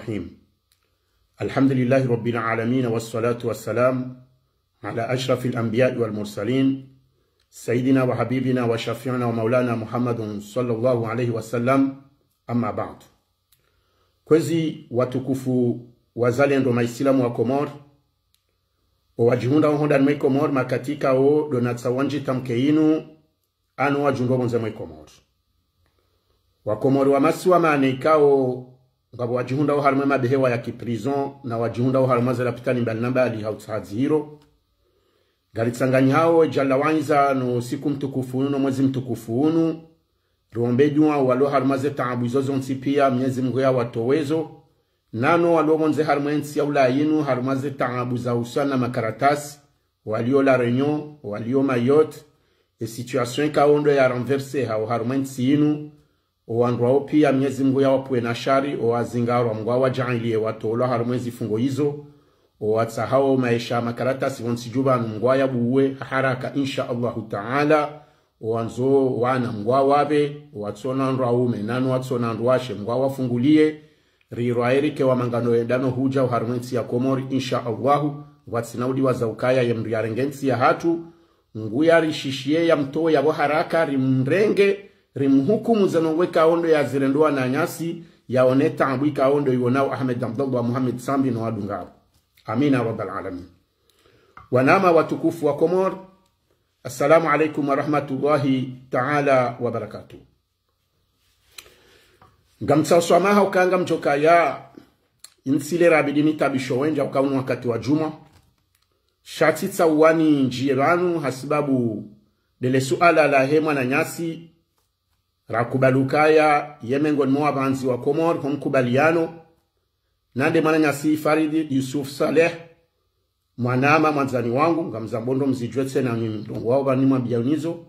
الرحيم الحمد لله رب العالمين والصلاة والسلام على أشرف الأنبياء والمرسلين سيدنا وحبيبنا وشفيعنا ومولانا محمد صلى الله عليه وسلم أما بعد. Kwezi watukufu wazalendo maislamu wa Komor wajihunda honda mwe Komor makatika o donatsa wanji tamkeinu anu wajundo bonze mwe Komor wa Komor wa masiwa maanekao ngabo wajihunda o harmwe mabehewa ya kiprison na wajihunda o harmwe za lapitani mbalinamba ali hautsaziro galitsanganyi hao jalawanza no siku mtukufu no mwezi mtukufu unu rombejwa walo harmaze taabu zozo nsipia miezi mgoya watowezo nano walo monze harmensi ya ulayinu harmaze taabu za usana makaratasi walio la Réunion walio Mayotte e situation kaondo ya renverse hao harmensi inu oandwao pia miezi mgoya wapuwe na shari oazingaro mgwawa jailie watolo harmezi fungo hizo oatsahao maisha makaratasi wonsijuba mgwaya buwe haraka insha Allahu ta'ala wanzo wana mgwa wabe watsona nraume nanu watsona ndwashe mgwa wafungulie rirwaerike wa mangano endano huja uharmensi ya Komori insha Allahu watsinaudi wazaukaya ya mriarengensi ya hatu nguya rishishie ya mto ya haraka rimrenge rimhukumu zanongwe kaondo ya zirendua na nyasi ya oneta ambui kaondo yonao Ahmed Abdallah Muhammad Sambi na wadungao. Amina rabbal alamin. Wanama watukufu wa Komor, assalamu alaikum wa rahmatullahi ta'ala wa barakatuh. Ngamtsa uswamaha ukanga mchoka ya insile rabidini tabisho wenja ukaunu wakati wa juma. Shatitsa uwani njiranu hasibabu dele suala la hema na nyasi rakubalukaya yemengon moa banzi wa Komor humkubaliano nande mana nyasi Faridi Yusuf Saleh mwanama mwanzani wangu ngamzambondo mzijwetse na ndongo wao banima bianizo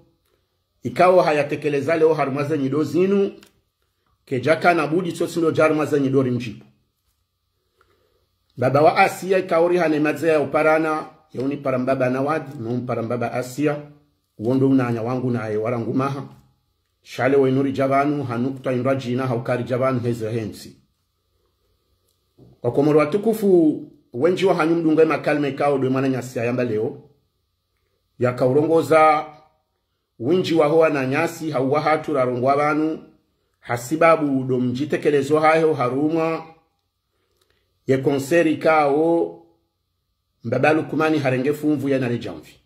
ikawa hayatekeleza leo harumaza nyido zinu kejaka na budi tsosindo jarumaza nyidori mjibu baba wa Asia ikaori hanemaze ya uparana yauni parambaba na wadi no parambaba Asia uondo unanya wangu na warangu maha shale wa inuri jabanu hanukta inrajina haukari jabanu heze hensi kwa Komoro watukufu wenji wa hanyumdunga makalme kao do mana nyasi ayamba leo ya kaurongoza winji wa hoa na nyasi hauwa hatu rarongwa banu hasibabu do mjitekelezo hayo harumwa ye konseri kao mbabalu kumani harenge fumvu ya nare jamvi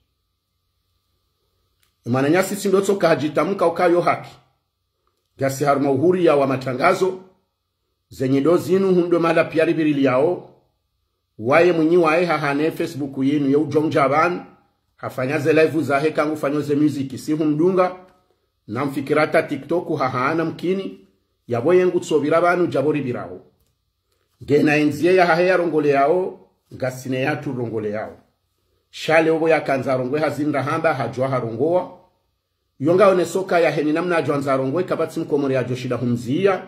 mana nyasi sindotso kahajitamuka ukayo haki gasi haruma uhuri ya wa matangazo zenye dozinu hundo mala piari birili yao wae mwenye wae hahane Facebook yenu ya ujonja abanu hafanyaze live za heka ngufanyoze muziki si humdunga na mfikirata TikTok hahana mkini yabo yengu tsobira banu jabori birao gena enzie ya hahe ya rongole yao ngasine yatu rongole yao shale obo ya kanza rongwe hazinda hamba hajwa harongoa yonga one soka ya heni namna ajwa nza rongwe kabatsi mkomori ya joshida humzia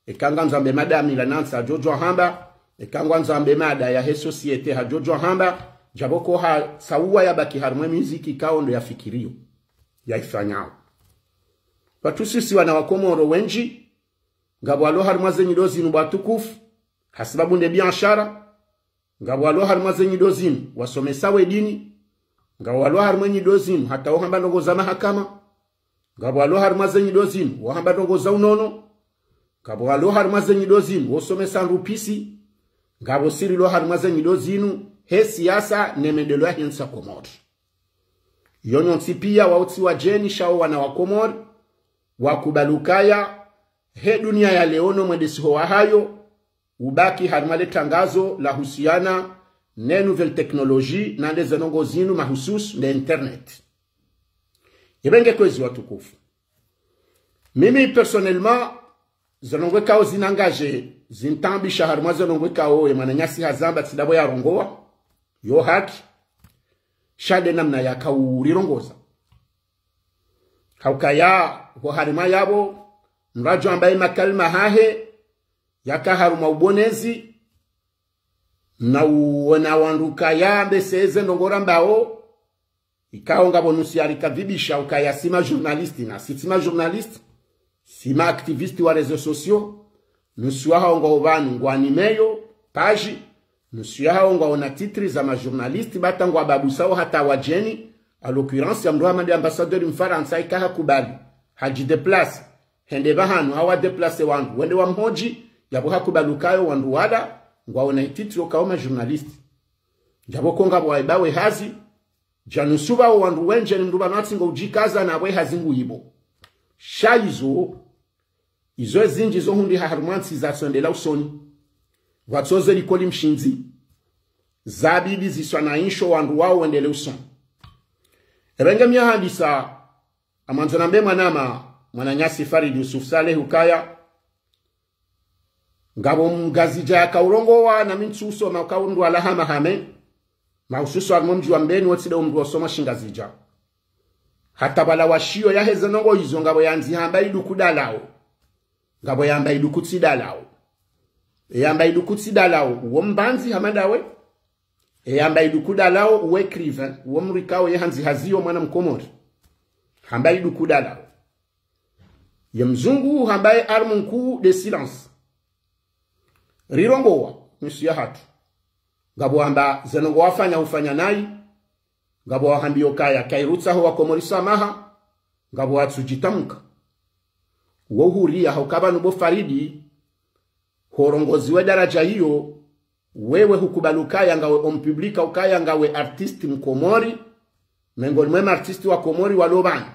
ekanga nzambe mada milanansa jojo hamba ekangwa nzambe mada ya he societe ha jojo hamba jaboko ha sawa ya baki harmwe muziki kaondo ya fikirio ya ifanyao patu sisi wana wa Komoro wenji ngabo alo harmaze nyidozi nubatukufu hasibabu nde biashara ngabo alo harmaze nyidozi wasomesawe dini ngabo alo harmaze nyidozi hata ohamba ndongo za mahakama ngabo alo harmaze nyidozi wahamba ndongo za unono ngabo alo harmaze nyidozi wosomesa rupisi ngabo siri lo harmaze nyidozinu he siasa nemedelo ya hinsa Komor yonyo nsipia wautsi wa jeni shao wana wa Komor wakubalukaya he dunia ya leono mwedesi hoa hayo ubaki harmale tangazo la husiana ne nouvelle technologie na ndeze nongo zinu mahusus na internet ibenge kwezi watukufu mimi personnellement zanongwe kao zinangaje zintambisha harmazo nongwe kao emananyasi hazamba tsidabo ya rongoa yo haki shade namna ya kaurirongoza haukaya ho harima yabo mrajo ambaye makalma hahe yaka haruma ubonezi na uona wanduka ya mbeseze ndongora mbao ikao ngabo nusiarika vibisha ukaya sima journaliste na sima journaliste sima activiste wa réseaux sociaux nusu hao ngo vanu ngo animeyo page nusu hao ngo na titri za majournalisti batangwa babu sao hata wajeni a l'occurrence ya mdoa mande ambassadeur mfaransa ikaha kubali haji deplace hende bahanu hawa deplace wandu wende wa mhoji yabo hakubalukayo wandu wada ngo na titri okaoma journalisti jabo konga bwaibawe hazi janusuba wandu wenje nduba natsingo ujikaza na bwe hazingu yibo shaizo izo zinji zo hundi harumantsi za sondela usoni watsoze likoli mshinzi zabibi ziswa na insho wandu wao wendele usoni ebenge myahandisa amanzona mbe mwananyasi Farid Yusuf Saleh ukaya ngabo mgazija ya kaurongo wa na mintsuso makaundu alahama hame maususu armonji wa mbeni wotside umdu wasoma shingazija hata bala washio ya heze nongo izo ngabo yanzi hamba idukudalao ngabo yamba idukutsidalao yamba idukutsidalao uwo mbanzi hamadawe yamba idukudalao uwe kriven uwo mrikao yehanzi hazio mwana mkomori hamba idukudalao ye mzungu hambaye armunku de silence rirongowa msiya hatu ngabo hamba zenongo wafanya ufanya nai ngabo wahambio kaya kairutsa ho wakomorisa maha ngabo watsujitamka wo huria hokaba nubo Faridi horongozi we daraja hiyo wewe hukubalukaya ngawe ompublika ukaya ngawe artisti mkomori mengoni mwema artisti wa Komori walobani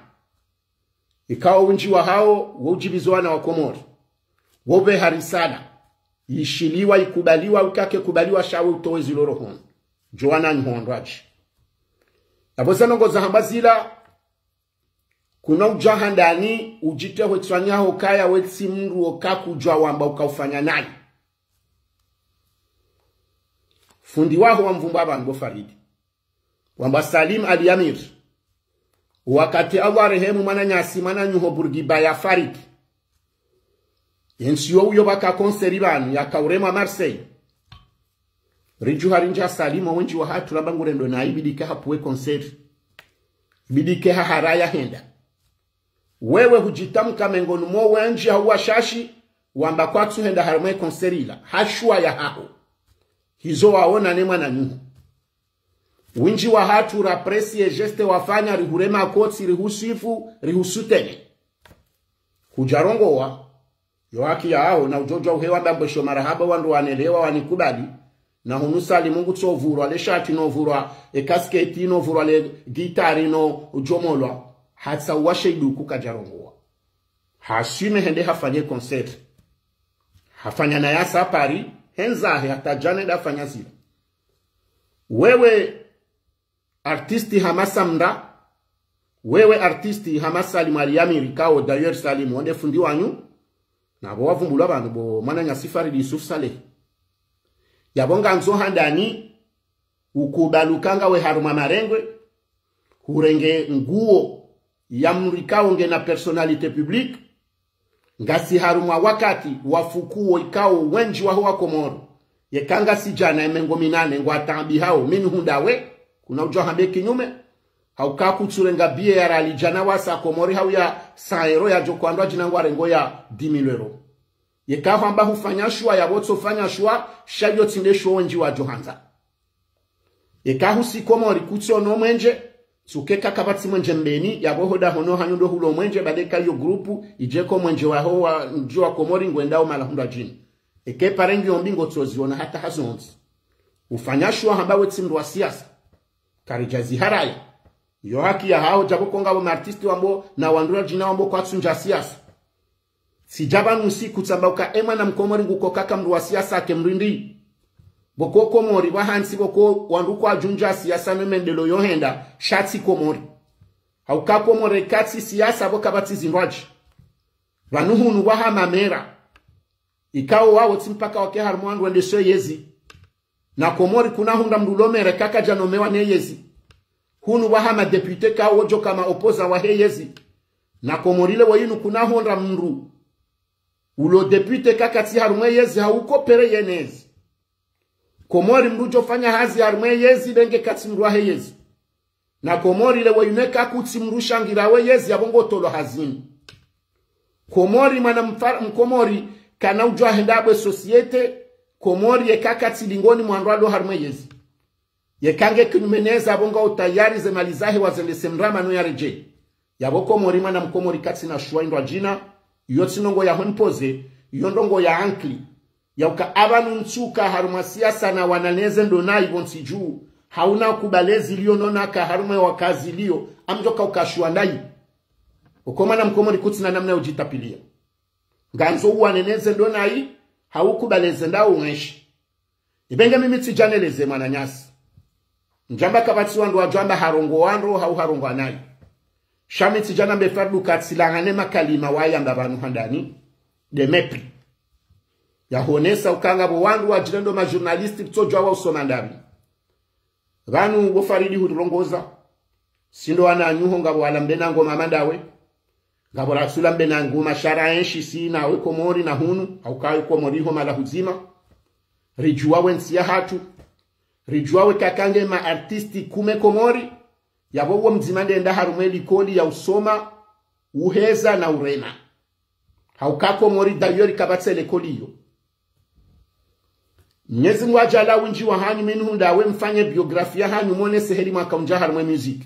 ikawa winji wa hao wujibizwana wa Komori wobe harisada ishiliwa ikubaliwa ukake kubaliwa shawe utowezi lorohon Joana Nhondwaji abosano ngoza hambazila kuna ujahandani ujite wetswanya hokaya wetsi mndu okakujwa wamba ukaufanya naye fundi waho wa mvumba abantu Faridi wamba Salim Ali Amir wakati Allah rehemu mananyasi mananyuho Burgiba ya Farid yensiyo uyo baka konseri banu ya kaurema Marseille riju harinja Salim wenji wa hatu labangurendo na ibidike hapuwe konseri ibidike haraya henda wewe hujitamka mengoni mo wenji hawa shashi wamba kwatu henda harumwe konserila hashua ya hao hizo waona nema na nyuhu winji wa hatu rapresi e geste wafanya rihurema kotsi rihusifu rihusutene hujarongo wa yohaki ya hao na ujojo uhewa mbambesho marahaba wandu wanelewa wanikubali na hunusali mungu tso vurwa le shati no vurwa e kasketi no vurwa le gitari no ujomolwa hatsa washe iduku kajarongoa hashime hende hafanye concert hafanya na yasa Paris henza hata jane da fanya zile wewe artisti Hamasa Mda wewe artisti Hamasa Alimariami Rikao d'ailleurs Salim wonde fundi wanyu na bo wavumbula bantu bo mananya Farid Yusuf Saleh yabonga nzo handani ukubalukanga we haruma marengwe hurenge nguo ya mrikao nge na personalite publique ngasi haruma wakati wafukuo ikao wenji wa huwa Komoro yekanga sijana emengo minane ngwatambi hao minu hundawe kuna ujua hambe kinyume haukaku tsurenga bie ya ralijana wasa Komori hau ya 100 euro ya jokwandwa jinangwa rengo ya 10,000 euro yekaho amba hufanya shua ya wotso fanya shua shayo tinde shua wenji wa Johanza yekaho si Komori kutso no mwenje sukeka kabati mwenje mbeni ya bohoda hono hanyundo hulo mwenje badeka yo grupu ijeko mwenje wa hoa njua Komori ngwendao malahunda jini eke parengi ombingo tsoziona hata hazonzi ufanyashwa hamba wetsimdu wa siasa karijazi haraya yo haki ya hao jabo konga wa artisti wambo na wandura jina wambo kwa tsunja siasa sijaba nusi kutsambauka ema na Mkomori nguko kaka mdu wa siasa kemrindi boko Komori wahansi boko wanduko ajunja siasa memendelo yohenda shati Komori hauka Komori katsi siasa boka bati zindwaji wanuhunu waha mamera ikao wao timpaka wake harmwandu wende so yezi na Komori kuna hunda mdulomere kaka janomewa ne yezi hunu waha madepute ka wojo kama opoza wa yezi na Komorile wayinu kuna hunda mndu ulo depute kaka ti harumwe yezi hauko pere yenezi Komori mrujo fanya hazi harumwe yezi denge kati mruwa yezi na Komori le wayuneka kuti mrusha ngirawe yezi ya bongo tolo hazini Komori mana Mkomori kana ujwa hendabwe societe Komori yekaka tilingoni mwanrado harmeyezi yekange kinumeneza bonga utayari ze malizahi wazende semrama no yareje yabo Komori mana mkomori kati na shwaindwa jina yotinongo ya honpoze yondongo ya ankli yauka abanu nchuka haruma siasa na wananeze ndona ibonsi juu hauna kubalezi liyo nona ka harume wakazi liyo amjoka ukashuandai ukomana mkomori kutina namna ujitapilia nganzo waneneze ndona hii haukubaleze ndao ungeshi ibenge mimi tijaneleze mananyasi njamba kabati wandu wajamba harongo wandu hau harongo anayi shami tijana mbefardu katsilangane makalima waya mbabanu handani de mepri ya honesa ukanga bo wandu wajirendo majurnalisti kutojwa wa usomandami vanu bofaridi hurongoza sindo wana nyuho ngabo walambena ngoma mandawe ngabo rasula mbena ngoma shara enshi sina we Komori na hunu au kai Komori ho mala huzima rijua wensi ya hatu rijua we kakange ma artisti kume Komori yabo wo mzimande enda harumeli kodi ya usoma uheza na urena hauka Komori dayori kabatsele koliyo Mnyezi mwajala winji wa hanyu minuhunda we mfanye biografia hanyu mwone seheri mwaka unja harumwe music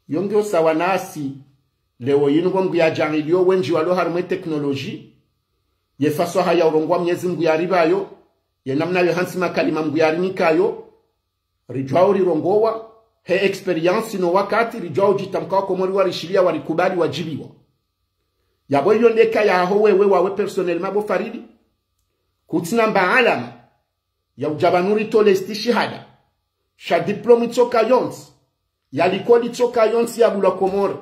yongyo sawa nasi leo yinu mgu ya jangilio wenji walo harumwe teknoloji ye faso haya urongwa mnyezi mgu ya ribayo ye namna yo hansi makalima mgu ya rinikayo rijwao rirongowa he experience no wakati rijwao jitamkawa Komori warishilia warikubali wajibiwa yabo hiyo ndeka ya wewe wawe personnel mabo faridi kutina mbaalama ya ujabanuri tolesti shihada sha diplomi toka yons ya likodi toka yons ya bula Komori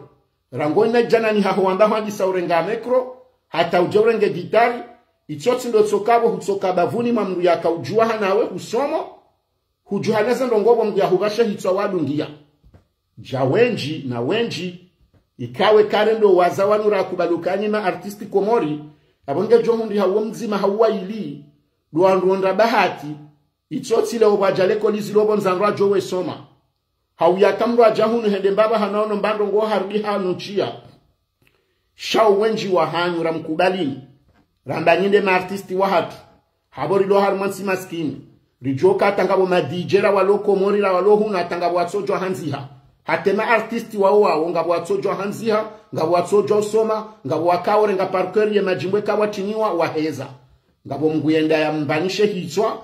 rangoina jana ni haho wanda handi saurenga mekro hata ujorenge gitari ichoti ndo tsokabo hutsoka bavuni mamnu ya kaujua hanawe husomo hujuhaneza ndongobo mgu ya hubasha hitwa wadungia jawenji na wenji ikawe karendo wazawanura kubalukani ma artisti Komori abonge johundi hawo mzima hawa ili duandronda bahati ichoti leo bajaleko lizilobo nzanrwa jowe soma hauya kamrwa jahunu hende mbaba hanaono mbando ngo harudi hanuchia shao wenji wa hanyu ramkubalini rambanyinde ma artisti wa hatu habori lo harmansi maskini rijoka tangabo madijera walo Komori la walo huna tangabo watsojo hanziha hatema artisti wao ngabo watsojo hanziha ngabo watsojo soma ngabo wakawore nga parkour ye majimbwe kawa tiniwa waheza ngabo mguyenda ya mbanishe hitwa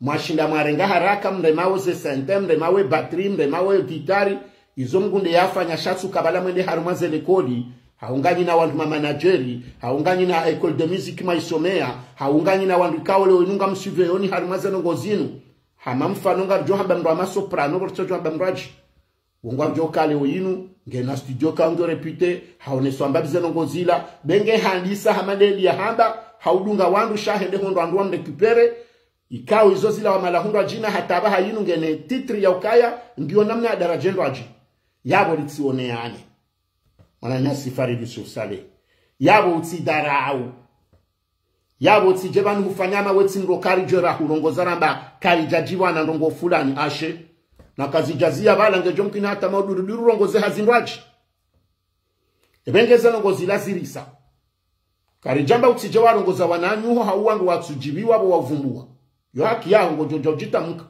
mwashinda mwarenga haraka mremawe ze sente mremawe battery mremawe gitari izo mgunde yafanya shatsu kabala mwende harumaze lekodi haungani na wandu manageri haungani na école de musique maisomea haungani na wandu kawole onunga msiveyoni harumaze ngozinu hamamfanonga johamba mrama soprano bortojo bamraji wongwa jokale oyinu ngena studio kango repute haoneswa mbabize ngozila benge handisa hamadeli ya hamba haudunga wandu shahende hondo andu amrekupere ikao izo zila wa malahundwa jina hataba hayinu ngene titri ya ukaya ndio namna ya darajendo aji yabo litsioneane Mwananyasi Faridi Sosale yabo utidarau yabo utijebanu hufanyama weti nrokari jera hurongoza ramba kari jajiwa na ndongo fulani ashe na kazi jazia bala ngejomkina hata maudurudiru rongoze hazinraji ebengeze nongozi la zirisa kari jamba utijewa rongoza wananyuho hauwangu watujibiwa bo wavumbua yo haki yao ngojojo jitamuka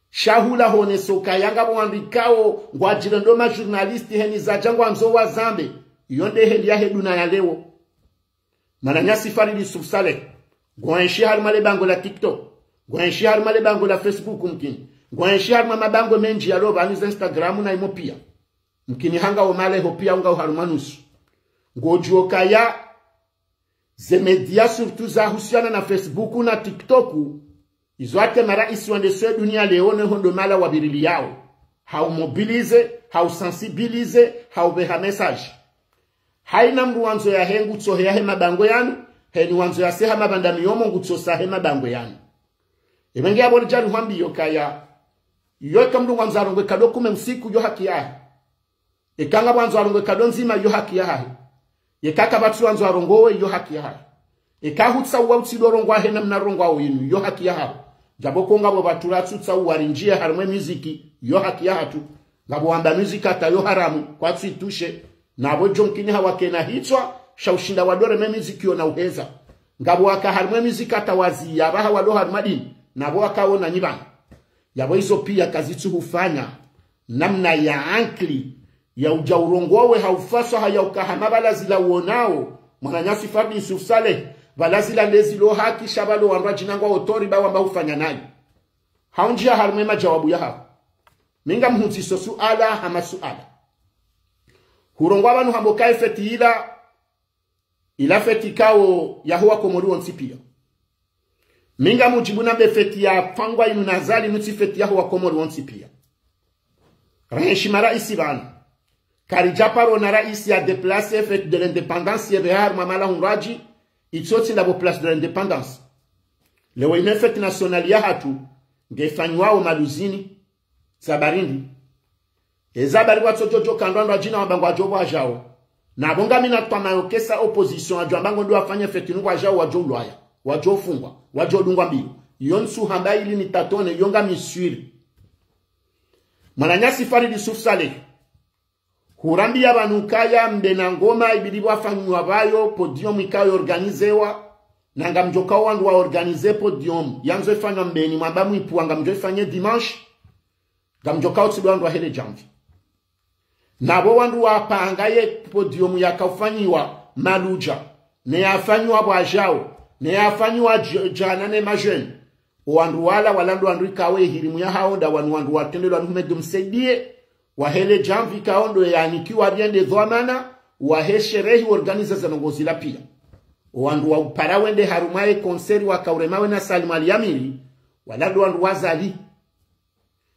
shahula hone soka yanga mwandikao ngwajirendo ma journalisti heni za jangwa mzo wa zambe yonde heli ya heduna ya leo Mananyasi Faridi Sosale gwanshi harumale bango la TikTok gwanshi harumale bango la Facebook mkini gwanshi harumama bango menji ya loba aniza Instagram na imopia mkini hanga omale hopia unga uharumanusu ngojuoka ya ze media surtout za husiana na Facebook na TikTok izoate mara isi wande swe dunia leone hondo mala wabirili yao hau mobilize hau sensibilize hau beha message haina mru wanzo ya hengu tsohe ya hema bango yanu heni wanzo ya seha mabanda miyomo ngutsosa hema bango yanu ibenge abori jari huambi yokaya yoka mru wanzo arongwe kadokume msiku yo haki yahe ikanga wanzo arongwe kadonzima yo haki yahe yekaka batu wanzo arongowe yo haki yahe ikahutsa wauti dorongwa hena mnarongwa winu yo haki yahe jaboko ngabo baturatu tsa warinjia harumwe muziki yo haki yahe tu ngabo wamba muzika ta yo haramu kwa tuitushe na abo jonkini hawakena hitwa shaushinda wadore me muziki yo na uheza ngabo waka harumwe mizika tawazi yabaha walo harumadini nabo wakaona nyibana yabo hizo pia kazitu hufanya namna ya ankli ya ujaurongowe haufaswa haya ukahama balazila uonao mwananyasi Fardi Yusuf Saleh balazila lezilo haki shabalo wanrua jinangwa otori ba wamba ufanya nayo haunjia harume majawabu ya hao minga mhunziso suala hama suala hurongwa banu hambokae feti ila feti kao yahuwa komori wonsi pia minga mujibuna be feti ya fangwa inu nazali nuti feti yahuwa komori wonsi pia Reheshima raisi banu Karijaparo na raisi ya deplace fete de l'indépendance yebehar mamala hunraji itsoti ndabo place de l'indépendance lewe ine fete nationali ya hatu ngefanywa maluzini sabarindi ezabari watsojojo kandwa jina wabangwa jobo ajao na bonga mina twamayokesa opposition ajo ambango ndo afanye fete nungwa ajao wajo loya wajo fungwa wajo dungwa mbio yonsu hamba ili ni tatone yonga miswiri Mwananyasi Fardi Yusuf Saleh Hurambi ya banukaya mbena ngoma ibili wafanywa bayo podium ikayo organizewa nanga mjoka wangu wa organize podium yanzo ifanywa mbeni mwabamu ipuanga mjo ifanye dimanche gamjoka otsibu wangu wa hele jamvi nabo wangu wa paangaye podium yakafanywa maluja ne yafanywa bwajao ne yafanywa jana ne majeni wandu wala walandu wandu ikawe hirimu ya haonda wandu watendelo wandu medumsaidie wahele jamvi kaondo yaanikiwa riende dhwamana wahesherehi organiza za nongozila pia wandu wa uparawende harumaye konseri wakauremawe na Salim Al-Yamiri walandu wandu wazali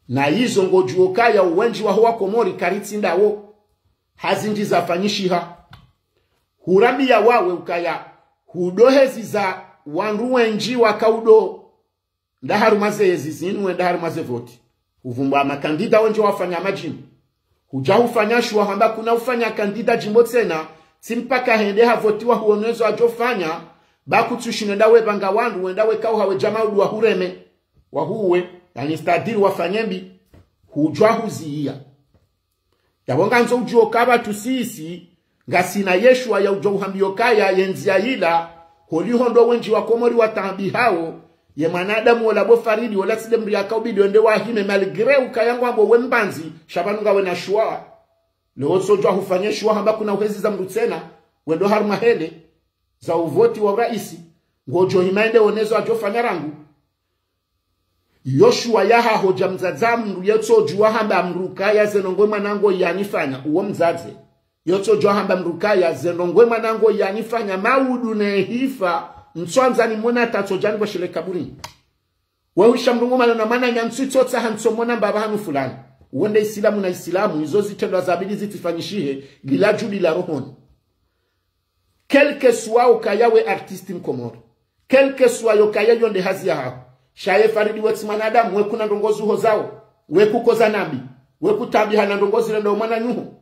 na hizo ngojuoka ya uwenji wa hoa Komori karitsinda wo hazinji za fanyishiha hurambi ya wawe ukaya hudohezi za wandu wenji wakaudo ndaharumaze yezizinu ndaharumaze voti uvumba makandida wenje wafanya majimbo huja hufanya shuwa hamba kuna ufanya kandida jimbo tena simpaka hende havotiwa huonezo ajofanya baku tushinenda we banga wandu wenda we kau hawe jama udu wa hureme wa huwe yani stadiri wafanyembi hujwa huziia yabonga nzo ujuo kaba tusisi ngasina yeshua ya ujo uhambio kaya yenzia ila holi hondo wenji wa Komori watambi hao ye mwanadamu wala bo Faridi wala sidemri akaubidi wende wahime maligre ukayangu ambo wembanzi shabanunga wena shua leo sojwa hufanye shua hamba kuna uhezi za mrutsena wendo haruma hele za uvoti wa raisi ngojo himaende onezo ajofanya rangu Yoshua yaha hoja mzazamu yeto juwa hamba mrukaya zenongwe manango yanifanya uwo mzaze yeto juwa hamba mrukaya zenongwe manango yanifanya maudu nehifa Nswanza ni mwana tatojani kwa shile kaburi. Wawisha mrunguma na mana nyansu tota hansomona mbaba hanu fulani. Uwende Islamu na Islamu izozi tendo azabili zitifanyishihe gila juli la rohoni. Kelke suwa ukayawe artisti mkomoro. Kelke suwa yokaya yonde hazi ya hao. Shaye Faridi weti manadamu weku na ndongozu hozao. Weku koza nabi. Weku tabi hana ndongozi renda umana nyuhu.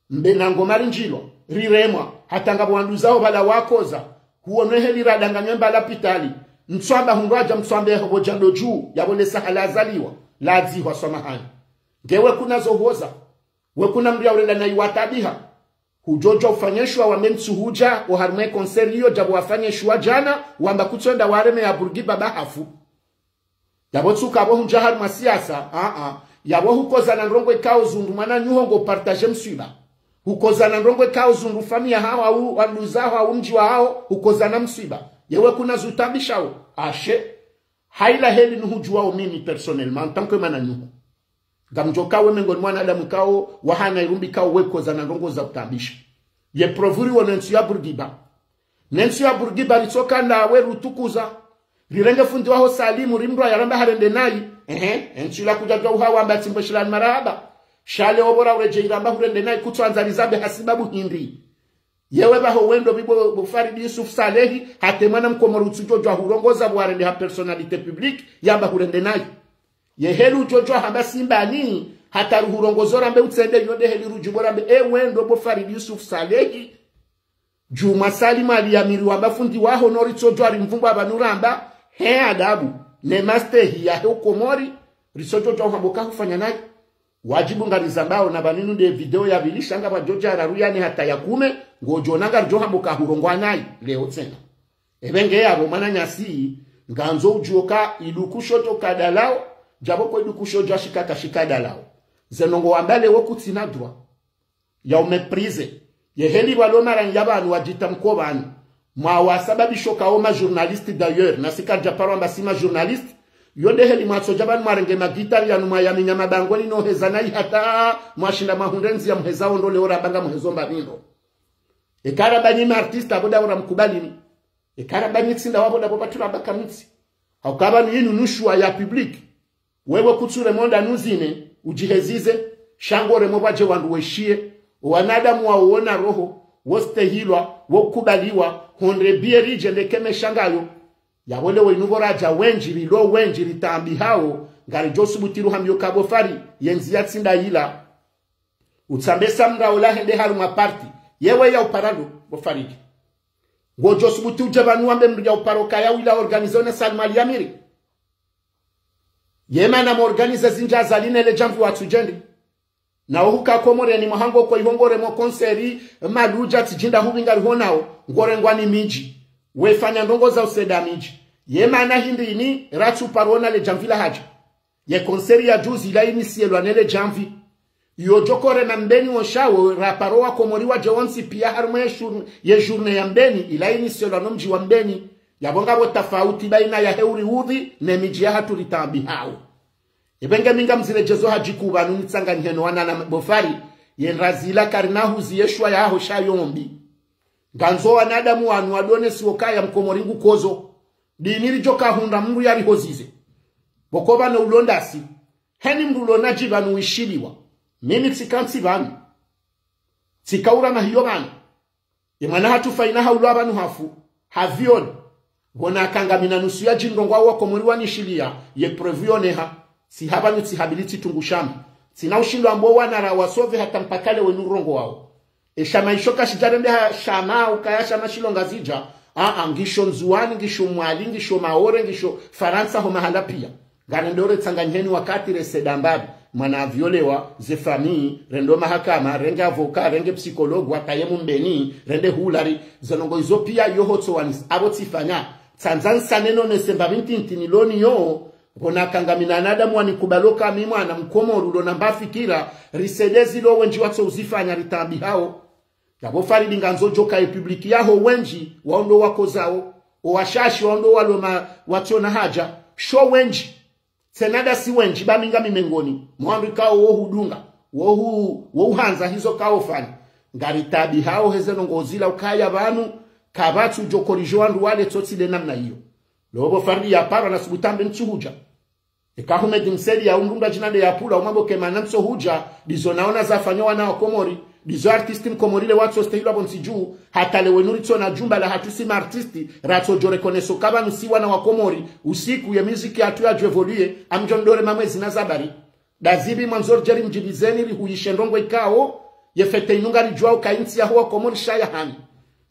Mbena ngomari njilo. Riremwa. Hatangabu wanduzao bala wakoza. Huoneheli radanganywe mbala pitali. Mtswamba hunraja mtswambe hobojando juu. Yabole sahala azaliwa. Lazi wa somahani. Ngewe kuna zohoza. We kuna mria urenda na iwatabiha. Hujojo ufanyeshwa wa memtsu huja. Uharume konseri hiyo jabu wafanyeshwa jana. Wamba kutuenda wareme ya Burgiba bahafu. Yabo tsukabo hunja haruma siyasa. Yabo hukoza na nrongo ikao zundumana nyuhongo partaje mswiba. Hukozana ndongwe kao zundu famia hao au waluzaho au mji wa hao hukozana msiba yewe kuna zutambisha hao ashe haila heli nuhujua mimi personnellement tanko mana nyuko gamjoka we mengoni mwana adamu kao wahana irumbi kao we kozana ndongo za utambisha ye provuri wonensu ya Burgiba nensu ya Burgiba litoka na we rutukuza rirenge fundi waho Salimu rimro yaramba harende nayi ensu la kujaga uhawa amba timbashilani marahaba Shale obora urejeira mba hurende nae kutuanza nizabe hasibabu hindi. Yewe baho wendo bibo Fardi Yusuf Salehi hatemana mkomoru utujojwa hurongoza buwarende ha personalite publique yamba hurende nae. Yehelu utujojwa hamba simba ni hataru hurongozora mbe utsende yonde heli rujubora mbe wendo bo Fardi Yusuf Salehi. Juma Salim Al-Yamiri wamba fundi waho nori tujojwa rimvumba abanuramba he adabu. Ne mastehi ya heo Komori risojojwa hamboka hufanya nae. Wajibu ngarizambao na baninu de video ya bilishanga ba Georgia Raruya ni hata ya kume ngojo nanga rjoha muka hurongwa nai leo tena ebenge yabo mana nyasi nganzo ujuoka idukusho toka dalao jabo kwa idukusho jashika kashika dalao zenongo wambale wokutina dwa ya umeprize yeheli walona ranjabanu wajita mkobanu mwa wasababisho kaoma journaliste d'ailleurs na sika japaro ambasima journaliste yonde heli mwaso jabanu marenge magitari ya numa ya minyama bangoli no hezanai hata mwashinda mahundenzi ya mhezao ndo leora banga mhezomba nino ekara banyi artista boda ora mkubalini ekara banyi tsinda waboda bobatura bakamitsi haukaba ni yinu nushwa ya public wewe kutsure monda nuzine ujihezize shangore mwaje wandu weshie wanadamu waona roho wostehilwa wokubaliwa honre bierije lekeme shangayo yabole wenugoraja wenjiri lo wenjiri tambi hao ngari josubutiru hamyo kabofari yenzi yatsinda yila utsambesa mra ola hende halu maparti yewe ya uparado bofariki ngo josubutu jabanu ambe mrja uparoka ya wila organizone salmali yamiri yema na organize zinja zaline le jamvu watujendi na huka komore ni mahango kwa ihongore mo konseri maluja tijinda hubinga honao ngore ngwani miji wefanya ndongo za useda miji yema na hindi ni ratu parona le jamvila haja ye konseri ya juzi ila inisielwa nele jamvi yojokore na mbeni wonshawo raparoa komoriwa jewonsi pia harmwe ye journée ya mbeni ila inisielwa no mji wa mbeni yabonga bo tofauti baina ya heuri udhi na miji ya hatu litambi hao ibenge minga mzilejezo hajikuba nunitsanga nheno wanana bofari yenrazila karinahu ziyeshwa ya aho shayombi ganzo wanadamu wanu wadone siwokaya mkomoringu kozo diniri joka hunda mru yari hozize bokoba na ulondasi heni mrulo najiba nuishiliwa mimi tsikansi banu tsikaura na hiyo banu imana hatu faina haulu abanu hafu havion bona kangamina nusu ya jindongwa wako muriwa nishilia ye previoneha si haba nutihabiliti tungushambi sina ushindo ambao wanara wasove hata mpakale wenurongo wao shama ishoka shijarende shama ukaya shama shilonga zija ngisho nzuani ngisho mwali ngisho maore ngisho faransa ho mahala pia garendore tsanganyeni wakati resedambabi mwana aviolewa ze famille rendo mahakama renge avoka renge psikologu watayemu mbeni rende hulari zanongo izo pia yohotso wanis abo tifanya tsanzansa neno nesemba vintintiniloni yo bona kangamina nadamu wanikubaloka mimwana mkomorulo na mbafikira risedezi lo wenji watso uzifanya ritambi hao yabo faridi nganzo joka republiki yaho wenji waondo wako zao owashashi waondo waloma watona haja sho wenji senada si wenji baminga mimengoni mwandika wo hudunga wo hanza hizo kaofani ngari tabi hao hezeno ngozila ukaya banu kabatu jokorijo wandu wale totsi de namna hiyo lobo fardi ya para na subutambe nchuhuja ekahume dimseli ya undumba jinande ya pula umambo kemana nchuhuja dizo naona zafanywa na komori dizo artisti mkomorile watu ostehilwa bonsiju hata lewenuri tsona jumba la hatusima artisti rato jo rekoneso kaba nusiwa na wakomori usiku ya muziki hatu ya evolue amjondore mamwezi na zabari dazibi mwanzor jeri mjibizeni rihuishe ndongo ikao yefete inunga rijwao kainti ya huwa komori shaya hani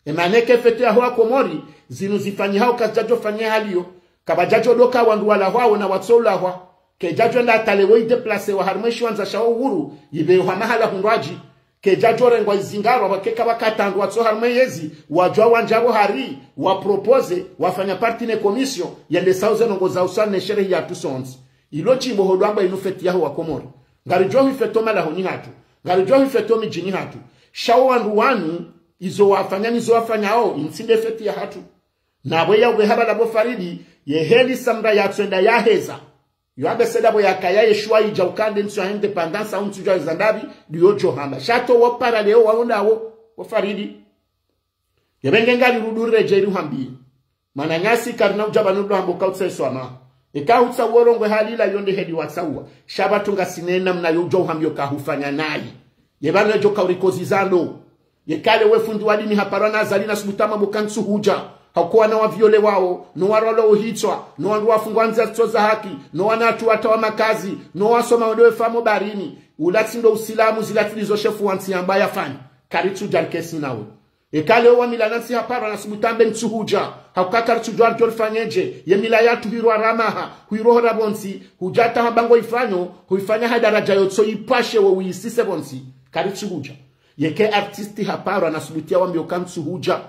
emaneke fete ya huwa komori zinu zifanyi hao kajajo fanyi halio kabajajo doka wandu wala hwao na watsola hwa kejajo nda talewe deplace wa harmeshi wanza shao uhuru yibe wa mahala hundwaji kejajo rengwa izingaro wakeka wakatandu watso harmeyezi wajwa wanjabo hari wa propose wafanya parti ne commission yende sauze nongoza usane sherehe ya tusons ilo chimbo holwamba inu fete ya huwa komori ngarijo hifeto mala honi hatu ngarijo hifeto mijini hatu shao wandu wanu izo wafanya hao insinde fete ya hatu na weya ubehaba labo faridi yeheli samra ya tsenda ya heza yoabe sedabo ya kaya yeshua ija ukande nsu ya independence au nsu ya zandabi diyojo hamba shato wapara leo waona wo faridi yebenge ngali rudure jeri hambi mananyasi karna ujabanudo hambo kautsa swama ikautsa worongwe halila yonde hedi watsawa shabatunga sinena mna yojo hambyo kahufanya nayi yebana jo kaurikozi zando yekale wefundi wadini haparana azalina subutama bukansu huja hakuwa na waviole wao no warolo uhitwa no wandu wafungwanza toza haki no wanatu watawa makazi no wasoma wadoe famo barini ulatsindo usilamu zilatilizo shefu wanti ambaya fani karitu jarkesi nawe ekale wa milanansi hapara na subutambe nsuhuja hakukaka tujwar jol fanyeje ye milayatu hirwa ramaha huiro rabonsi hujata habango ifanyo huifanya hadaraja yotso ipashe wo uisise bonsi karitu huja yeke artisti hapara na subutia wambio kansu huja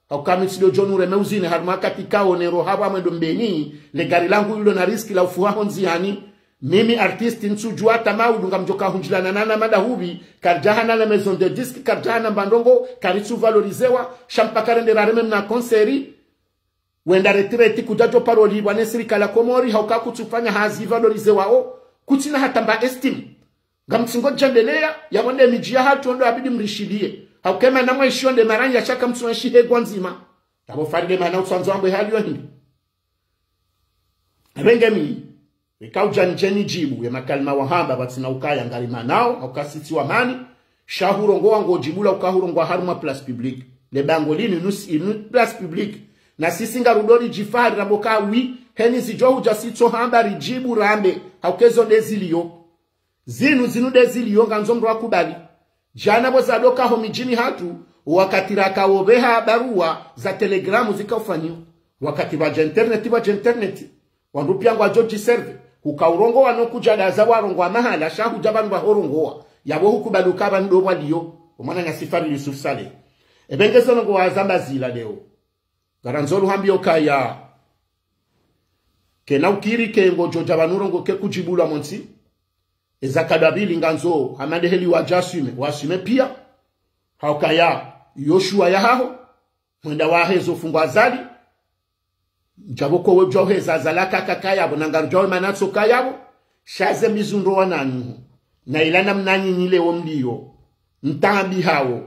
haukamitsilo John Remeuzine harma katika onero haba mwendo mbeni le gari langu yulo na riski la ufuha nziani mimi artisti nsujua tamau dunga mjoka hunjilana nana madahubi karjahana la maison de disque karjahana bandongo karitsu valorisewa shampakarende rareme na konseri wenda retireti kujajo paroli bwane serikali Komori hauka kutufanya hazi valorisewa o kutina hatamba esteem gamtsingo jandelea ya mwende mijia hatu ndo abidi mrishidie haukema na mwishonde marani ya shaka mtuanshi hegwa nzima tabo faride mana utsanzo ambo hali yo hindi rengemi ikauja njeni jibu ya makalima wahamba batina ukaya ngalima nao haukasiti wa mani shahurongo wango jibula ukahurongo haruma place publique le bangolini inu place publique na sisi ngarudori jifari ramboka wi heni zijo hujasito hamba rijibu rambe haukezo dezilio zinu dezilio nganzomro wakubali jana boza doka ho mijini hatu wakati rakaobeha barua za telegramu zikaufanywa wakati wa internet wandupia ngwa joji serve ukaurongo wanokuja daza warongo mahala shahu jaban bahorongo yabo hukubaluka bando waliyo umana nya sifari Yusuf Saleh ebengezo ngo wazamba zila leo garanzolu hambio kaya kena ukiri kengo joja banurongo ke kujibula monsi ezakadabili nganzo hamade heli wasume pia haukaya Yoshua ya hao mwenda wahezo fungwa zali njaboko webjo heza zalaka kakaya bonangarjo manatso kayabo shaze mizundo wananu na ilana mnanyi nyile omliyo ntambi hao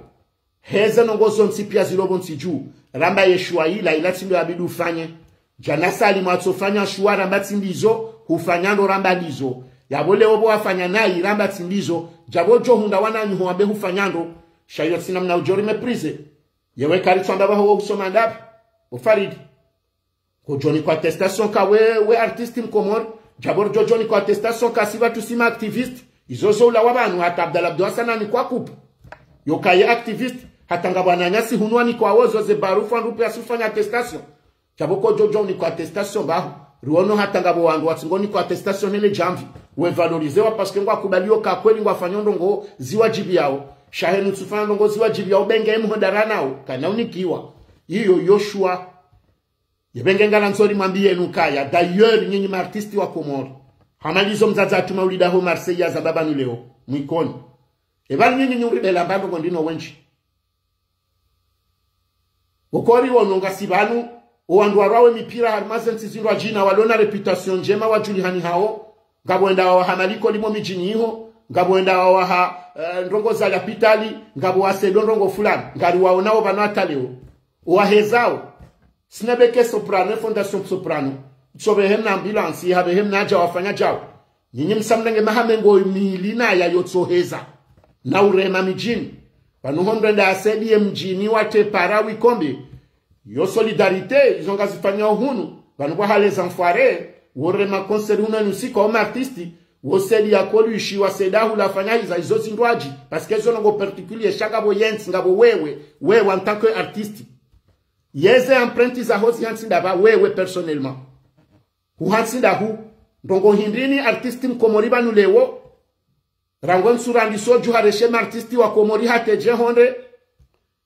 heza nongozo nsipia zilobo nsiju ramba Yeshua ila tindo abidu fanye jana salimu atofanya shua ramba tindizo hufanyando ramba lizo yabole obo wafanya nayi ramba tindizo jabojo hunda wananyu huambe hufanyando shayo sina mna ujori meprise yewe karitwa ndaba ho usoma ndapi ufaridi kujoni kwa attestation ka we artiste mkomor jabor jojoni kwa attestation ka siba tusima activist izozo ula wabanu hata Abdalla Abdouhassana ni kwa kupu yokaye activist hata ngabana nyasi hunwani kwa wozo ze barufu andupe asufanya attestation jaboko jojoni kwa attestation bahu ruono hata ngabo wandu watsingoni kwa attestation ile jamvi we valorisewa parce que ngwa kubalio ka kweli ngwa fanyondo ngo ziwajibi yao shahenu tsufanya ngo ziwajibi yao benge mhodaranao kana unikiwa hiyo Yoshua yebenge ngala nsori mwambie nukaya d'ailleurs nyinyi martisti wa Komoro hamalizo mzaza tumaulida ho Marseille za baba ni leo mwikoni ebali nyinyi nyuri bela mbando ngondino wenchi ukori wononga sibanu owandu warawe mipira harmazen tizirwa jina walona reputation njema wa Julihani hao ngabwenda wa hamaliko limo mijini hiho ngabwenda wa ndongo za lapitali ngabo wasedo ndongo fulani ngari waonao banata leo wahezao sinabeke soprano fondation soprano tsobehem na ambulance habehem na aja wafanya jao nyinyi msamnenge mahamengo milina ya yotsoheza na urema mijini panuhombe nda asedi mjini wate parawi kombi yo solidarite izonga zifanya uhunu vanukwa hale zanfware urema konseri unanusika oma artisti wosedi ya kolu ishiwa sedahu la fanya izo zindwaji paske zo nongo particulier shagabo yensi ngabo wewe en tant que artiste yeze emprunti za hozi hansinda ba wewe personnellement hansinda hu ndongo hindrini artisti mkomori banu lewo rangon surandi soju hareshe artisti wa Komori hateje honde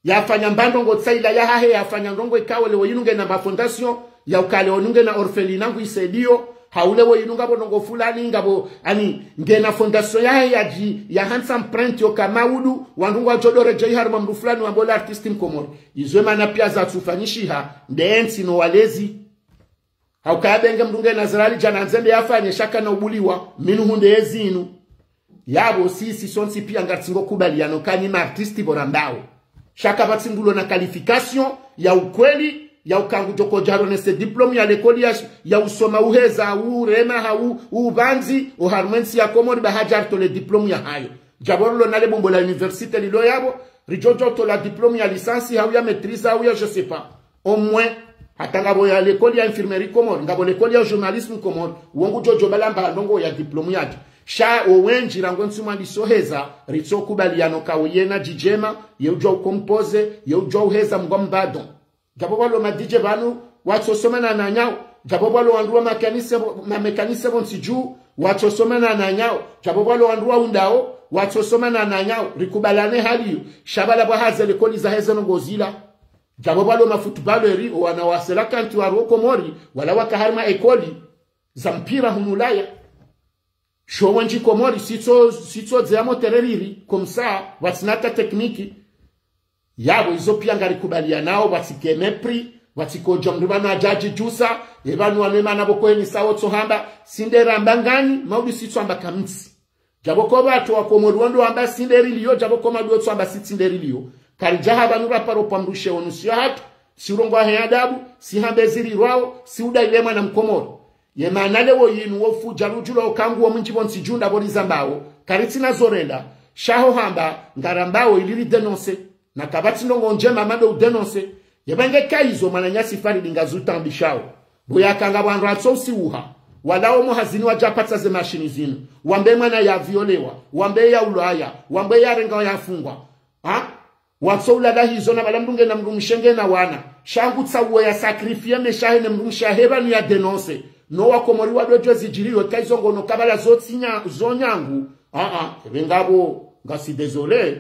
yafanya mbando ngo tsaila ya hahe yafanya ndongo ikawe lewo yinunge na ba fondation ya ukale onunge na orphelinat ngu isedio haule wo yinunga bonongo fulani ngabo ani ngena fondation ya handsome print yo kamaudu wandungwa jodore jai harma mdu fulani wa bola artisti mkomori izwe mana pia za tufanyishiha ndensi no walezi haukabenge mdunge nazarali jana nzembe yafanye shaka na ubuliwa minu hunde ezinu yabo sisi sonsi pia ngatsingo kubaliano kanyi artisti borambao shaka batsingulo na qualification ya ukweli ya ukangu joko jaro nese diplome ya lekoli ya usoma uheza urema ubanzi uharmensi ya Komori bahajar to le diplome ya hayo jaborlo na le bombo la université lilo yabo rijojo to la diplome ya lisansi ya maîtrise ya je sais pas au moins hata ngabo ya lekoli ya infirmerie Komori ngabo lekoli ya journalisme Komori wongu jojo balamba ndongo ya diplome yake sha owenji rango nsuma lisoheza ritso kubaliano kawiyena jijema yeujwa ukompoze yeujwa uheza mgombado jabobalo madije banu watosomana na nyao jabobalo wandua mekanise bonsiju watosomana na nyao jabobalo wandua undao watosomana na nyao rikubalane haliyo shabala bahaze lekoli za heza ngozila jabo balo mafutbalo eri wanawasela kanti wa Komori wala wakaharma ekoli za mpira hunulaya showanji Komori sito zeamo tereriri komsa watinata tekniki yabo izo pia ngari kubalia nao watikemepri watiko jomribano ajaji jusa ebanu wanema naboko ni sawo tsohamba sindera mbangani maudi sito amba kamtsi jaboko batu wa Komori wando amba sinderi liyo jaboko madu tso amba sinderi liyo karijaha banura paro pamrushe onusio hatu sirongo he adabu si hambeziri rwao si udailema na Mkomori ye manale wo yinu wofu jarujulo kangu wa munji bonsi junda boriza mbao karitina zorenda shaho hamba ngarambao iliri denonse na kabati ndongo njema mando udenonse yebenge kaizo mananyasi fari dingazuta ambishao boya kanga wanratso si uha walao mohazini wa japata ze mashini zinu wambe mana ya violewa wambe ya ulaya wambe ya renga ya fungwa ha watsoula la hizo na balamdunge na mrumshenge na wana shangu tsawo ya sakrifia meshahe ne mrumshaheba ni ya denonse no wa Komori wadojo zijiriwe kaizongo no kabala zotinya zonyangu ebengabo ngasi désolé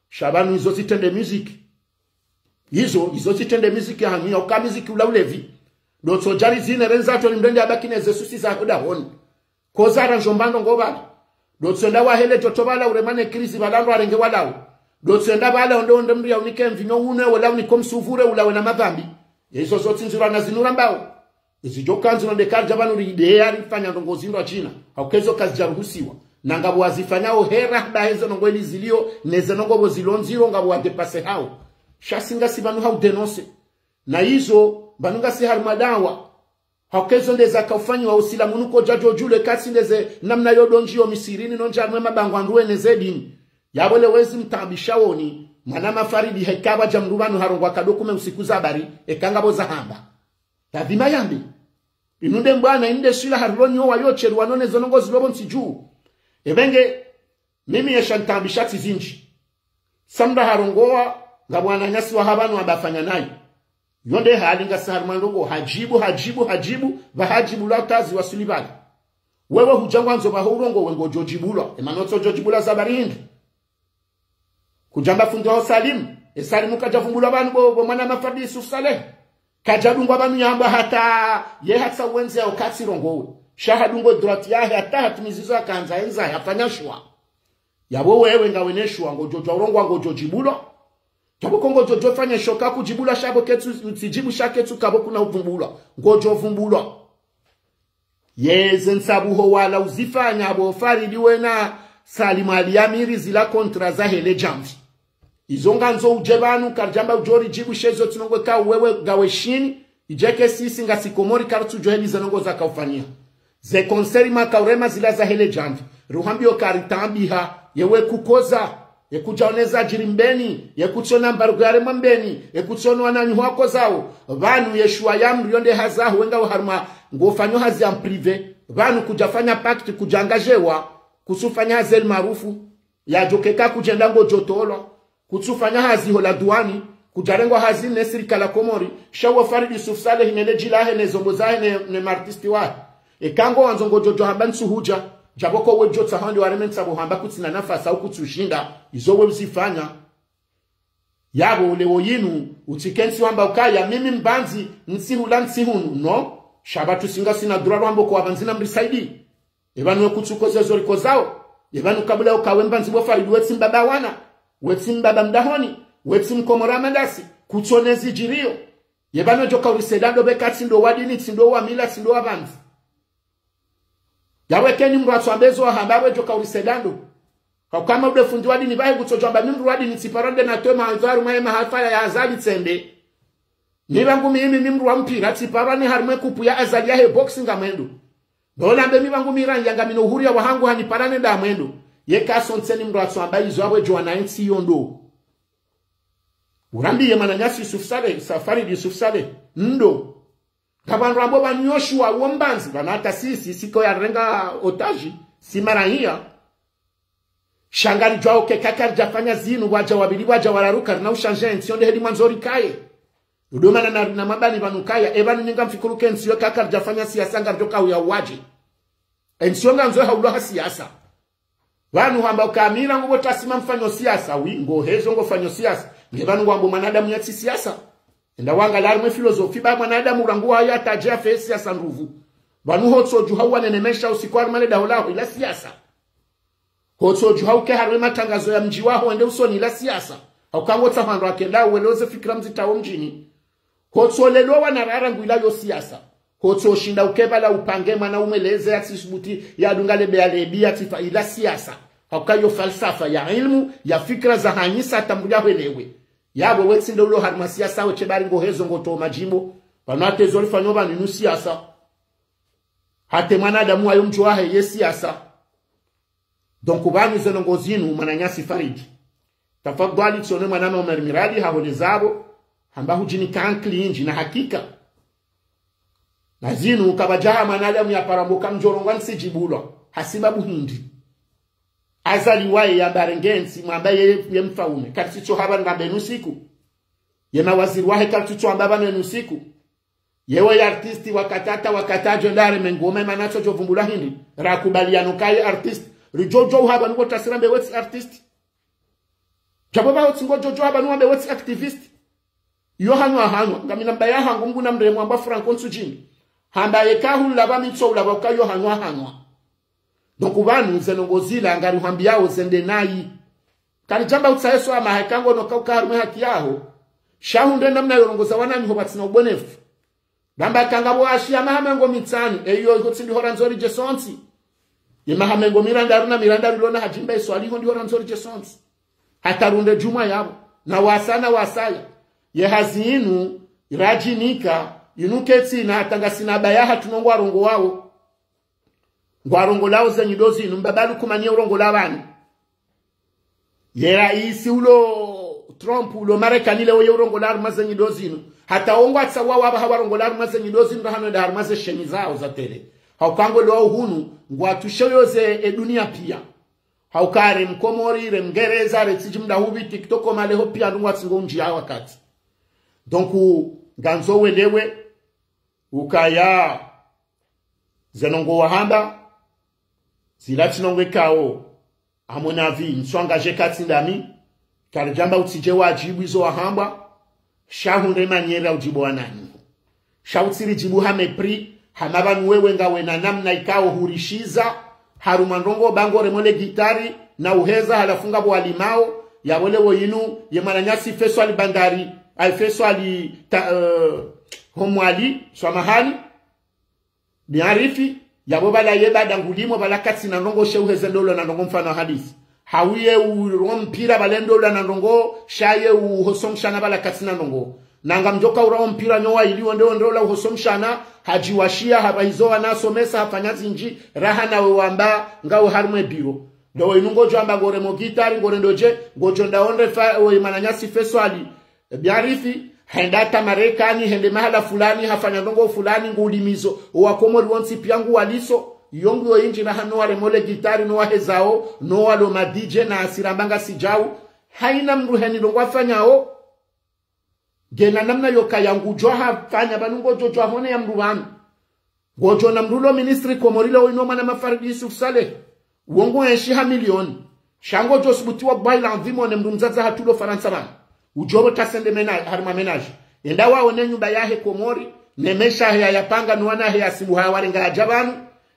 shabanu izo zitende music izo zitende music ya hanu ka music ula ulevi do sojari zine renzato ndende abakine zesusi za koda honi kozara njombando ngobala do tsenda wa hele totobala uremane krisi balando arenge walao do tsenda bala ndo mbria unike mvinyo une wala unikomsuvure ula wena mavambi izo zoti nzira na zinura mbao izijokanzi no dekarja banu ridea rifanya ndongozi wa China hakezo kazi jaruhusiwa nangabo wazifanyao hera bahezo nongweli zilio neze nongobo zilonziro ngabo wadepase hao shasinga sibanu hau denonse na hizo banunga si harmadawa hakezo ndeza kaufanywa usila munuko jajo jule kasi ndeze namna yodonjio misirini nonja mwema bangwanduwe nezedini yabole wezi mtabishawoni manama faridi hekaba jamrubanu harongwa kadokume usiku zabari ekangabo za hamba tadima yambi inunde mbwana inde shila harloni wa yocheru wanone zonongo zilobo nsiju ebenge mimi yeshantambishati zinji samda harongoa ngabwana nyasi wa habanu abafanya nayo yonde halinga saharmandogo hajibu bahajibu la tazi wasulibali wewe hujangwa nzo bahurongo wengo jojibula emanoto jojibula zabarindi kujamba fundo wa salim esalimu kajavumbula banu bo mwana mafadi Yusuf Saleh kajadungwa banu yamba hata ye hatsa wenze okati rongowe shahadungo drati yahe hata hatimizizo akanza enza yafanyashwa yabo wewe ngaweneshwa ngojojo urongwa ngojojibulo tabo kongo jojo fanya shoka kujibula shabo ketu usijibu shaketu kabo kuna uvumbula ngojo vumbula yeze nsabuho wala uzifanya abo faridi na Salim Aliamiri zila kontra za hele jamvi izonga nzo ujebanu karjamba ujori jibu shezo tunongwe ka wewe gaweshini ijeke sisi ngasi Komori kartu joheli zanongo za kaufania ze konseri makaurema zila za hele jamvi ruhambio karitambiha yewe kukoza yekujaoneza jirimbeni yekuchona mbarugare mbeni yekuchona wananyu wako zao vanu yeshua yamri yonde hazahu wenga harma ngofanyo hazi ya prive vanu kujafanya pakti kujangajewa kusufanya hazel marufu ya jokeka kujendango jotolo kusufanya hazi hola duani kujarengwa hazi nesiri kala Komori shawo Faridi Yusuf Saleh hinele jilahe ne zombo zahe ne martisti wa kango wanzongo jojo hamban suhuja jaboko wejo tsahandi waremensa bohamba kutsina nafasa ukutushinda izo webzifanya yabo lewo yinu utikensi wamba ukaya mimi mbanzi nsihula nsihunu no shabatu singa sina duraro wambo kwa banzina mrisaidi ebanu ekutsukoze zoriko zao ebanu kabula ukawembanzi bo Faridi wetsi mbaba wana wetsi mbaba mdahoni wetsi Mkomora mandasi kutsonezi jirio yebanu joka urisedando bekati ndo wadini tsindo wa mila tsindo wa banzi yawe keni mratu ambezo wa hambawe joka urisedando kama ule fundi wadi ni bae kutojamba mimru wadi ni tiparande na tema anzaru maema hafaya ya azali tsende mibangu mimi mimru wa mpira tiparane harumwe kupu ya azali ya he boxing amendo dola mbe mibangu miranja ngamino huria wa hangu haniparane da amendo yeka sontseni mratu ambaye izo awe joana nsi yondo urambi yemananyasi Yusuf Saleh safari di Yusuf Saleh ndo kabandu ambo banyoshua wombanzi banata sisi siko ya renga otaji simarahia shangari jwao ke kakar jafanya zinu waja wabili waja wararuka na ushanje nsionde hedi manzori kaye udoma na mabani banukaya ebani ninga mfikuruke nsio kakar jafanya siasa ngarjoka uya waji ensionga nzo haula siasa wanu hamba ukamira ngo tasima mfanyo siasa wi ngo hezo ngo fanyo siasa ngebanu wambo manadamu ya siasa enda wanga larme filosofi ba mwanadamu rangu haya tajia fesi ya sanruvu banu hotso juhawa nenemesha usikwar male daulaho ila siasa hotso juhauke harwe matangazo ya mji wao ende usoni ila siasa haukango tafandwa akenda uweleze fikra mzitawo mjini hotso lelo wanarara nguila yo siasa hotso shinda ukebala upange mwana umeleze atisbuti ya dungale bealebia tifa ila siasa haukayo falsafa ya ilmu ya fikra za hanyisa tambuja welewe yabo wetsinde ulo harma siasa weche bari ngohezo ngoto majimbo banate zolifanywa banu siasa hate mwanadamu ayo mtu wahe ye siasa donc banu zenongozinu mananyasi faridi tafadhali tsone mwanama Omar Miradi hahole zabo hamba hujini kankli inji na hakika na zinu kabajaha mwanadamu ya paramboka mjorongwa nsijibulwa hasibabu hindi azali wae ya barengensi mwambaye ye mfaume katito haba ngambe nusiku ye mawaziri wahe katito ambaba nusiku yewe ya artisti wakatajo ndare mengome manacho jovumbula hindi rakubaliano kai artist rijojo haba nuko tasirambe wets artist jaboba otsingo jojo haba nuambe wets activist yo hanwa ngamina mbaya hangu nguna mremo amba Franco Nsujini hamba yekahu laba mitso laba kayo hanwa donc ubanu zenongozila ngari hambiyao zende nayi kani jamba utsayeso ama hakango no kaukarumwe haki yaho shahunde namna yorongoza wanani hobatsina ubonefu namba kangabo ashia mahamengo mitsani eyo ikotsindi horanzori jesonsi ye mahamengo miranda lona hajimba iswali hondi horanzori jesonsi hatarunde juma yabo na wasaya ye hazinu irajinika yunuketsi na hatangasina bayaha tunongwa rongo wao ngwarongo lao zenye dozi numbabalu kumania urongo labani ye raisi ulo Trump ulo Marekani leo ye urongo la arma zenye dozi hata ongwa tsawa waba hawarongo la arma zenye dozi ndahano da arma ze sheni zao za tele haukango leo hunu ngwatushoyoze dunia pia haukare mkomori remgereza retijimda hubi TikTok maleho pia ndungwa tsingo nji ya wakati donc ganzo welewe ukaya zenongo wahanda zilati nongwe kao amonavi nswangaje katindami karijamba utije wajibu izo wahamba shahunde manyera ujibu wanani shautsiri jibu hamepri hamabanu wewe ngawe na namna ikao hurishiza harumandongo bango remole gitari na uheza halafunga bo alimao ya wole woyinu ye mananyasi feso ali bandari al feso ali homwali swamahali biarifi yabo bala yeba dangulimo bala katsina ndongo sheuheze ndolo na ndongo mfano hadisi hawiye urompira balendolo na ndongo shaye uhosomshana bala katsina ndongo nanga mjoka urompira nyowa iliwo ndolo uhosomshana hajiwashia habaizoa nasomesa hafanyazi nji raha na wamba ngao harmwe biro ndo inungo jamba gore mo gitari gore ndoje ngojo ndaonde mananyasi feswali biarifi hendata Marekani hende mahala fulani hafanya ndongo fulani ngulimizo wakomori wonsi piangu waliso yongu yo inji na hano wale mole gitari no wahezao no walo madije na asirambanga sijau haina mruheni ndongo afanyao gena namna yoka yangu joha fanya banungo jojo hone ya mruwanu gojo na mrulo ministry komorilo inoma na mafaridi Yusuf Saleh uongo enshiha milioni shango josbutiwa baila mvimo ne mrumzaza hatulo Faransa bana ujobo tasende harma menage enda wao ne nyumba yahe komori nemesha ya panga nuana ya simu hawarenga ajabanu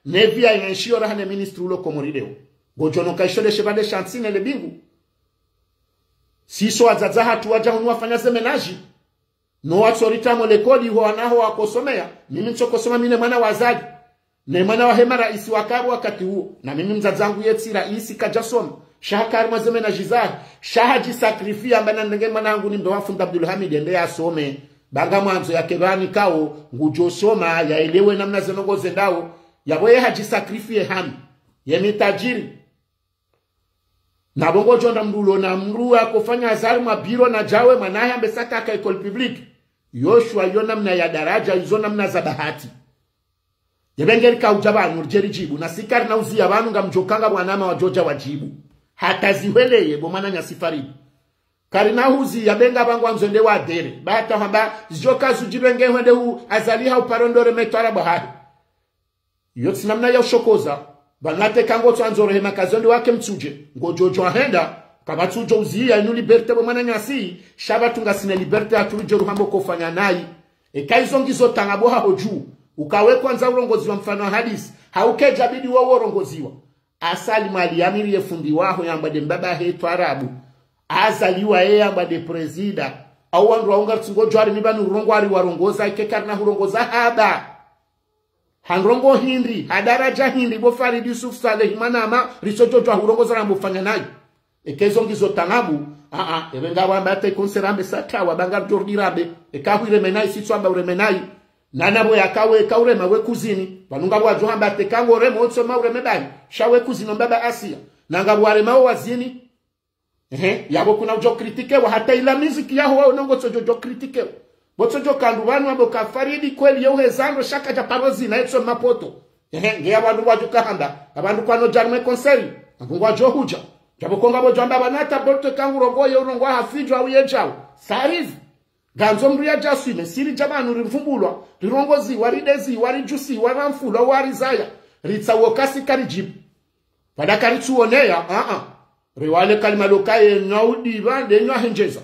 nevia yenshio rahane ministry ulo komori leo gojo no kaishole shebade chansine le bingu siso azaza hatu waja unwa fanya semenaji no watsorita molekodi ho anaho wakosomea mimi nchokosoma mine mwana wazaji ne mwana wa hema rais wakabu wakati huo na mimi mzazangu yeti rais kajasoma shahakari mwazeme na jizahi shahaji sakrifia mbana ndenge mwanangu ni mdowafu Abdul Hamid ende asome banga mwanzo ya kebani kao ngujosoma yaelewe namna zenongo zendao yaboye haji sakrifie hami yemi tajiri na bongo jonda mrulo na mruwa kufanya azari mabiro na jawe mwanahe ambesaka ka ekol public Yoshua yo namna ya daraja izo namna za bahati yebengeri ka ujabanu urjeri jibu na sikari na uzi yabanu nga mjokanga mwanama wa Georgia wajibu hata ziweleye bomana nyasifari karina huzi yabenga bangu anzonde wa dere bahata hamba zijoka zujibenge hwende hu azaliha uparondore metwara bahari yotsi namna ya ushokoza banate kango twanzoro hema kazonde wake mtsuje ngojojo ahenda kabatu jouzia inu liberte bo mana nyasi shaba tungasine liberte atulujo ruhambo kofanya nai ekaizo ngizo tangabo hoju ukawe kwanza urongozi wa mfano hadisi haukeja bidi wao urongoziwa asali mali amiri yefundi waho yambade mbaba hetu arabu azaliwa yeye ambade presida au wandu waunga tsungo jwari nibanu urongwari warongoza ikekarna hurongoza haba hanrongo hindi hadaraja hindi bo Farid Yusuf Saleh manama risojo jwa hurongoza rambofanya nayo ekezo ngizo tanabu ebenga wambate konserambe satawa bangar jordirabe ekahwire menai sitswamba uremenai nanabo yakawe kaurema we kuzini banunga bwa johamba tekango remo otso maureme bani shawe kuzino mbaba Asia nanga bwarema wazini yabo kuna ujo kritike wa hata ila muziki yaho wao nongo tsojo kritike botsojo kandu banu abo ka Faridi kweli yo hezando shaka ja parozi na etso mapoto nge abantu bwa kahanda abantu kwano jarme konseri ngwa jo huja jabo konga bo jamba banata botte kangu rongo yo rongo hafijwa uyejao sarizi ganzo mriya jaswime siri jamanu rimfumbulwa rirongozi waridezi warijusi waramfula warizaya ritsa wokasi karijibu padakari tuonea riwale kalima lokaye ngaudi bande nya henjeza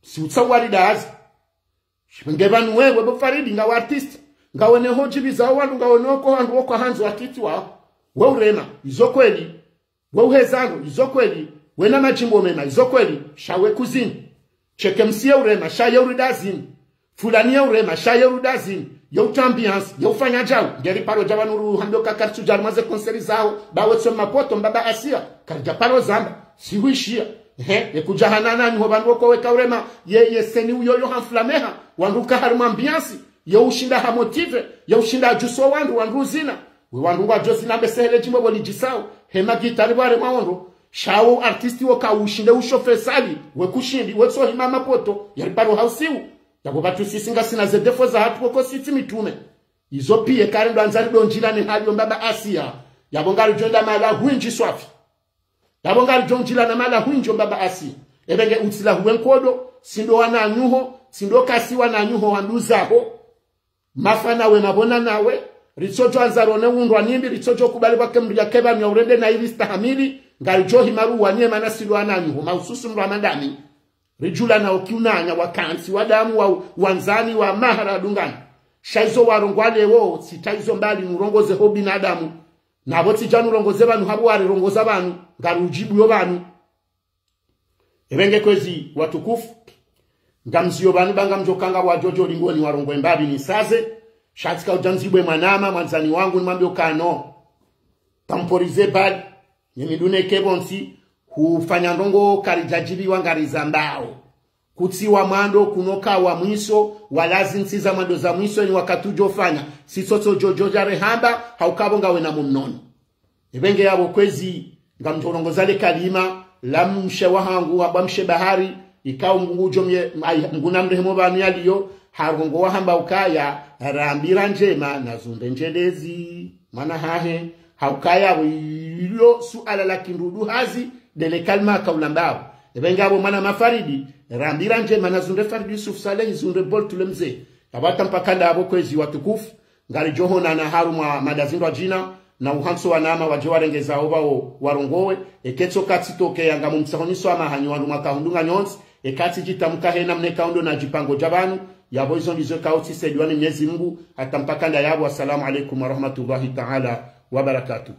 si utsawaridazi ngevanu wewe bo Faridi nga artist ngawone hojibiza wandu ngawonoko wandu woko hanzo atiti wa we urema izokweli we uhezano izokweli we na majimbo mema izokweli shawe kuzini cheke msiye urema shaye urudazini fulani ya urema shaye urudazini yo champions yo fanya jao ngeri paro jabanuru hando kakartu jarmaze konseri zao bawe tso mapoto mbaba Asia karja paro zamba si huishia ekujahanana ni hobandu ko weka urema ye seni uyo yo hanflameha wanduka harma ambiance yo ushinda ha motive yo ushinda juso wandu zina we wandu wa josina besele jimbo boli jisao hema gitari bare maondo shawo artisti woka ushinde ushofesali we kushindi we so hima mapoto yari paro hausiu yabo batu sisinga sina ze defo za hatu ko siti mitume izo pie karendo anzali donjila ni hali mbaba Asia yabo ngari jonda mala huinji swafi yabo ngari jonjila na mala huinji mbaba Asia ebenge utsila huwenkodo sindo wana nyuho sindo kasi wana nyuho wanduzaho mafana we mabona nawe richojo anzarone undwa nimbi richojo kubali kwa kemri ya keba myaurende na ili stahamili ngari johi maru wanye mana sindo wana nyuho maususu mramandani rijula na okiunanya wakansi wadamu wa wanzani wa mahara dungani shaizo warongwale wo sitaizo mbali nurongoze ho binadamu nabo tijanu rongoze banu habo wari rongoza banu ngarujibu yo banu ebenge kwezi watukufu ngamziyo banu banga mjokanga wa jojo lingoni warongwe mbabi ni saze shatika ujanzibwe manama mwanzani wangu ni mambi okano tamporize bad nyemidune kebonsi hufanya ndongo karijajibi wangariza mbao kutiwa mando kunoka wa mwiso walazi nsiza mando za mwiso ni wakatujo fanya sisoto jojo jare hamba haukabonga wena mumnono ebenge yabo kwezi ngamjorongozale kalima lamshe wahangu wabamshe bahari ikao mgujo mguna mrehemo banu yaliyo harongo wahamba ukaya rambira njema na zumbe njelezi mana hahe haukaya wilo suala la kindudu hazi dele kalma kaulambao ebengabo mana mafaridi rambira njema na zunde Farid Yusuf Saleh zunde bol tulemze abata mpakanda abo kwezi watukufu ngari johona na haruma madazindwa jina na uhanso wanama wajewarengeza obao warongowe eketso katsitoke yanga mumsahoniso amahanyo wandu makahundunga nyonsi ekati jitamuka hena mnekaundo na jipango jabanu yabo izo ndizo kauti sediwani Mwenyezi Mungu hata mpakanda yabo. Assalamu alaikum warahmatullahi ta'ala wabarakatuh.